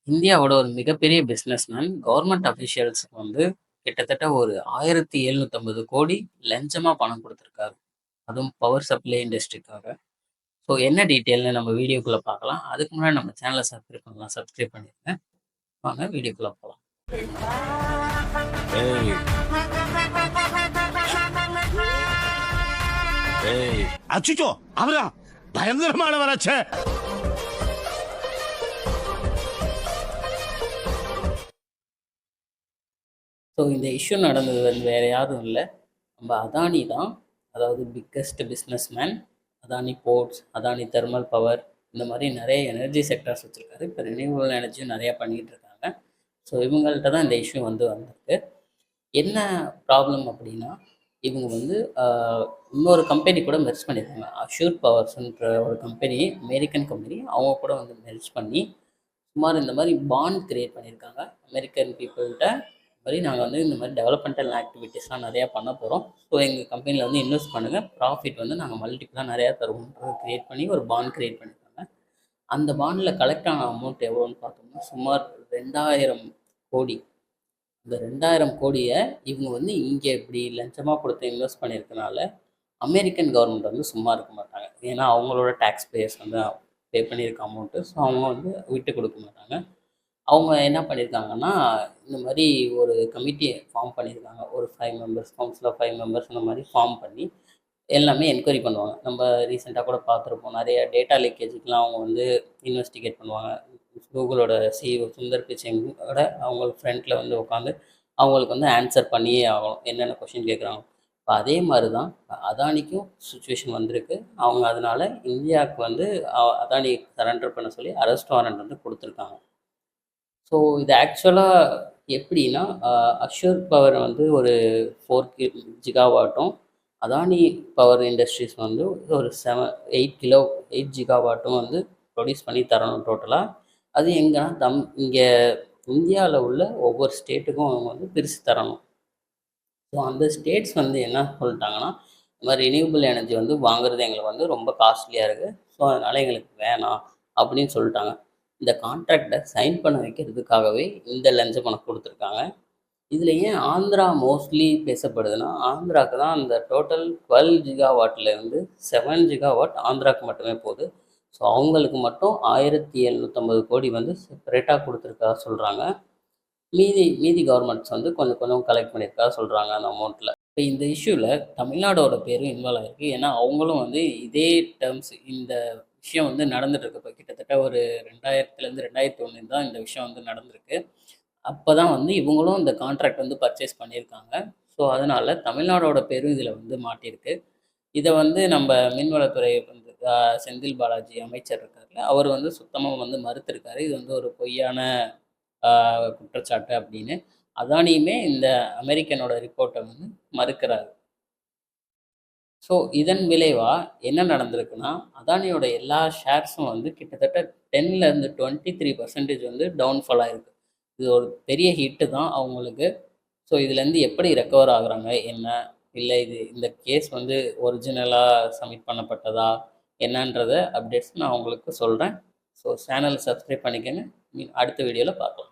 இந்தியாவோட ஒரு மிகப்பெரிய பிசினஸ்மேன் கவர்மெண்ட் அஃபிஷியல்ஸ்க்கு வந்து கிட்டத்தட்ட ஒரு 1750 கோடி லஞ்சமா பணம் கொடுத்துருக்காரு. அதுவும் பவர் சப்ளை இண்டஸ்ட்ரிக்காக. ஸோ என்ன டீட்டெயில்னு நம்ம வீடியோக்குள்ள பார்க்கலாம். அதுக்கு முன்னாடி நம்ம சேனலை சப்ஸ்கிரைப் பண்ணலாம். சப்ஸ்கிரைப் பண்ணிருங்க. வாங்க வீடியோக்குள்ள போகலாம். அச்சுச்சோ அவரா பயங்கரமானவராச்சே. ஸோ இந்த இஷ்யூ நடந்தது வந்து வேறு யாரும் இல்லை, நம்ம அதானி தான். அதாவது biggest businessman Adani ports, Adani thermal power, இந்த மாதிரி நிறைய எனர்ஜி செக்டர்ஸ் வச்சுருக்காரு. இப்போ ரினியூவபிள் எனர்ஜியும் நிறையா பண்ணிகிட்டு இருக்காங்க. ஸோ இவங்கள்ட்ட தான் இந்த இஷ்யூ வந்திருக்கு. என்ன ப்ராப்ளம் அப்படின்னா, இவங்க வந்து இன்னொரு கம்பெனி கூட மெர்ஜ் பண்ணியிருக்காங்க. அஷ்யூர் பவர்ஸ்ன்ற ஒரு கம்பெனி, அமெரிக்கன் கம்பெனி. அவங்க கூட வந்து மெர்ஜ் பண்ணி சுமார் இந்த மாதிரி பாண்ட் கிரியேட் பண்ணியிருக்காங்க அமெரிக்கன் பீப்புள்கிட்ட. மாதிரி நாங்கள் வந்து இந்த மாதிரி டெவலப்மெண்டல் ஆக்டிவிட்டீஸ்லாம் நிறையா பண்ண போகிறோம். ஸோ எங்கள் கம்பெனியில் வந்து இன்வெஸ்ட் பண்ணுங்கள், ப்ராஃபிட் வந்து நாங்கள் மல்டிப்ளாக நிறையா தருவோம்ன்றது க்ரியேட் பண்ணி ஒரு பாண்ட் க்ரியேட் பண்ணியிருக்காங்க. அந்த பாண்டில் கலெக்ட் ஆன அமௌண்ட் எவ்வளோன்னு பார்த்தோம்னா சுமார் 2000 கோடி. இந்த 2000 கோடியை இவங்க வந்து இங்கே இப்படி லஞ்சமாக கொடுத்து இன்வெஸ்ட் பண்ணியிருக்கனால அமெரிக்கன் கவர்மெண்ட் வந்து சும்மா இருக்க மாட்டாங்க. ஏன்னா அவங்களோட டேக்ஸ் பேயர்ஸ் வந்து பே பண்ணியிருக்க அமௌண்ட்டு. ஸோ அவங்க வந்து விட்டு கொடுக்க மாட்டாங்க. அவங்க என்ன பண்ணியிருக்காங்கன்னா, இந்த மாதிரி ஒரு கமிட்டியை ஃபார்ம் பண்ணியிருக்காங்க. ஒரு 5 மெம்பர்ஸ், கவுன்சில் ஆஃப் 5 மெம்பர்ஸ் அந்த மாதிரி ஃபார்ம் பண்ணி எல்லாமே என்கொயரி பண்ணுவாங்க. நம்ம ரீசெண்டாக கூட பார்த்துருப்போம், நிறைய டேட்டா லீக்கேஜுக்கெலாம் அவங்க வந்து இன்வெஸ்டிகேட் பண்ணுவாங்க. கூகுளோட சிஇஓ சுந்தர் பிச்சையோட அவங்க ஃப்ரண்ட்டில் வந்து உட்காந்து அவங்களுக்கு வந்து ஆன்சர் பண்ணியே ஆகணும், என்னென்ன கொஷின் கேட்குறாங்க. இப்போ அதே மாதிரி தான் அதானிக்கும் சுச்சுவேஷன் வந்திருக்கு. அவங்க அதனால் இந்தியாவுக்கு வந்து அதானி சரண்டர் பண்ண சொல்லி அரெஸ்ட் வாரண்ட் வந்து கொடுத்துருக்காங்க. ஸோ இது ஆக்சுவலாக எப்படின்னா, அஷ்யூர் பவர் வந்து ஒரு 4 ஜிகாவாட்டும், அதானி பவர் இண்டஸ்ட்ரீஸ் வந்து ஒரு 8 ஜிகாவாட்டும் வந்து ப்ரொடியூஸ் பண்ணி தரணும் டோட்டலாக. அது எங்கன்னா இங்கே இந்தியாவில் உள்ள ஒவ்வொரு ஸ்டேட்டுக்கும் அவங்க வந்து பிரித்து தரணும். ஸோ அந்த ஸ்டேட்ஸ் வந்து என்ன சொல்லிட்டாங்கன்னா, இந்த மாதிரி ரினியூவபிள் எனர்ஜி வந்து வாங்குறது எங்களுக்கு வந்து ரொம்ப காஸ்ட்லியாக இருக்குது, ஸோ அதனால் எங்களுக்கு வேணாம் அப்படின்னு சொல்லிட்டாங்க. இந்த கான்ட்ராக்டை சைன் பண்ண வைக்கிறதுக்காகவே இந்த லஞ்ச பணம் கொடுத்துருக்காங்க. இதில் ஏன் ஆந்திரா மோஸ்ட்லி பேசப்படுதுன்னா, ஆந்திராவுக்கு தான் அந்த டோட்டல் 12 ஜிகாவாட்லேருந்து 7 ஜிகாவாட் ஆந்திராவுக்கு மட்டுமே போகுது. ஸோ அவங்களுக்கு மட்டும் 1750 கோடி வந்து செப்பரேட்டாக கொடுத்துருக்கா சொல்கிறாங்க. மீதி கவர்மெண்ட்ஸ் வந்து கொஞ்சம் கொஞ்சம் கலெக்ட் பண்ணியிருக்கா சொல்கிறாங்க அந்த அமௌண்ட்டில். இப்போ இந்த இஷ்யூவில் தமிழ்நாடோட பேரும் இன்வால்வ் ஆகிருக்கு. ஏன்னா அவங்களும் வந்து இதே டேர்ம்ஸ் இந்த விஷயம் வந்து நடந்துகிட்ருக்கு. இப்போ கிட்டத்தட்ட ஒரு 2000லேருந்து 2001 தான் இந்த விஷயம் வந்து நடந்திருக்கு. அப்போ தான் வந்து இவங்களும் இந்த கான்ட்ராக்ட் வந்து பர்ச்சேஸ் பண்ணியிருக்காங்க. ஸோ அதனால் தமிழ்நாடோட பேரும் இதில் வந்து மாட்டியிருக்கு. இதை வந்து நம்ம மீன்வளத்துறை வந்து செந்தில் பாலாஜி அமைச்சர் இருக்கார்ல, அவர் வந்து சுத்தமாக வந்து மறுத்திருக்காரு. இது வந்து ஒரு பொய்யான குற்றச்சாட்டு அப்படின்னு. அதானியுமே இந்த அமெரிக்கனோட ரிப்போர்ட்டை வந்து மறுக்கிறாரு. ஸோ இதன் விளைவாக என்ன நடந்திருக்குன்னா, அதானியோட எல்லா ஷேர்ஸும் வந்து கிட்டத்தட்ட 10லேருந்து 23% வந்து டவுன்ஃபால் ஆகிருக்கு. இது ஒரு பெரிய ஹிட்டு தான் அவங்களுக்கு. ஸோ இதுலேருந்து எப்படி ரெக்கவர் ஆகுறாங்க என்ன, இல்லை இந்த கேஸ் வந்து ஒரிஜினலாக சப்மிட் பண்ணப்பட்டதா என்னன்றத அப்டேட்ஸ் நான் உங்களுக்கு சொல்கிறேன். ஸோ சேனலை சப்ஸ்கிரைப் பண்ணிக்கோங்க. அடுத்த வீடியோவில் பார்க்கலாம்.